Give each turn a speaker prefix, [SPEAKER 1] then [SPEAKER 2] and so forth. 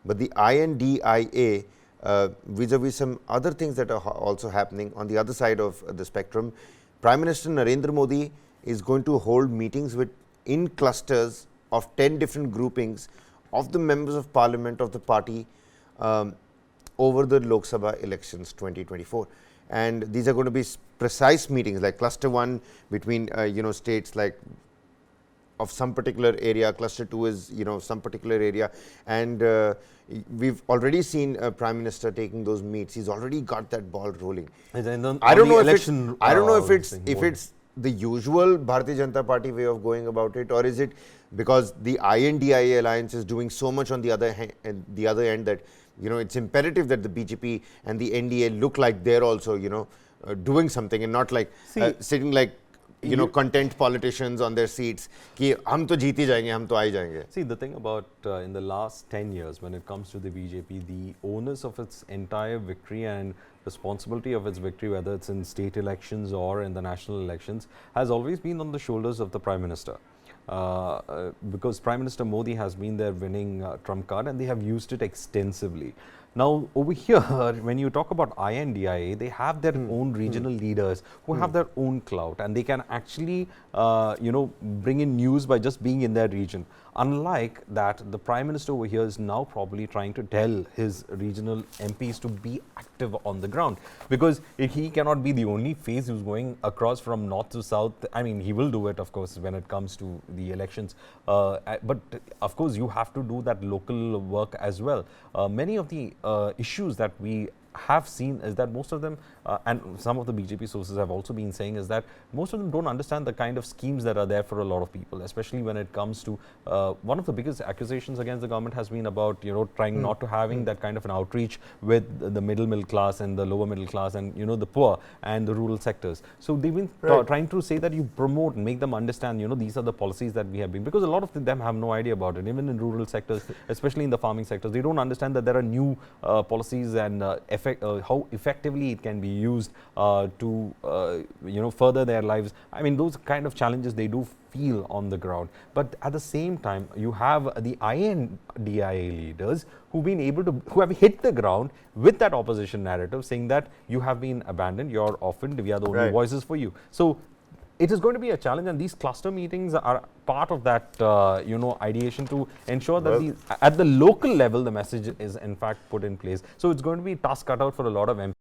[SPEAKER 1] but the INDIA, vis-a-vis some other things that are also happening on the other side of the spectrum, Prime Minister Narendra Modi is going to hold meetings in clusters of 10 different groupings of the members of parliament of the party over the Lok Sabha elections 2024. And these are going to be precise meetings, like cluster 1 between states like of some particular area, cluster 2 is some particular area, and we've already seen Prime Minister taking those meets. He's already got that ball rolling. I don't know if it's the usual Bharatiya Janata Party way of going about it, or is it because the INDIA alliance is doing so much on the other end that it's imperative that the BJP and the NDA look like they're also doing something, and not like sitting like content politicians on their seats ki hum to jeet hi jayenge, hum to aa hi jayenge.
[SPEAKER 2] See, the thing about in the last 10 years when it comes to the BJP, the onus of its entire victory and responsibility of its victory, whether it's in state elections or in the national elections, has always been on the shoulders of the Prime Minister. Because Prime Minister Modi has been their winning trump card, and they have used it extensively. Now, over here, when you talk about INDIA, they have their own regional leaders who have their own clout, and they can actually, bring in news by just being in their region. Unlike that, the Prime Minister over here is now probably trying to tell his regional MPs to be active on the ground, because he cannot be the only face who's going across from north to south. I mean, he will do it, of course, when it comes to the elections. But of course, you have to do that local work as well. Many of the issues that we have seen is that most of them, and some of the BJP sources have also been saying, is that most of them don't understand the kind of schemes that are there for a lot of people, especially when it comes to one of the biggest accusations against the government has been about trying not to having that kind of an outreach with the middle class and the lower middle class and the poor and the rural sectors. So they've been trying to say that you promote and make them understand these are the policies that we have been, because a lot of them have no idea about it. Even in rural sectors, especially in the farming sectors, they don't understand that there are new policies and how effectively it can be used to further their lives. I mean, those kind of challenges they do feel on the ground. But at the same time, you have the INDIA leaders who have hit the ground with that opposition narrative, saying that you have been abandoned, you're orphaned, we are the only voices for you. So it is going to be a challenge, and these cluster meetings are part of that ideation to ensure that at the local level the message is in fact put in place. So it's going to be a task cut out for a lot of MPs.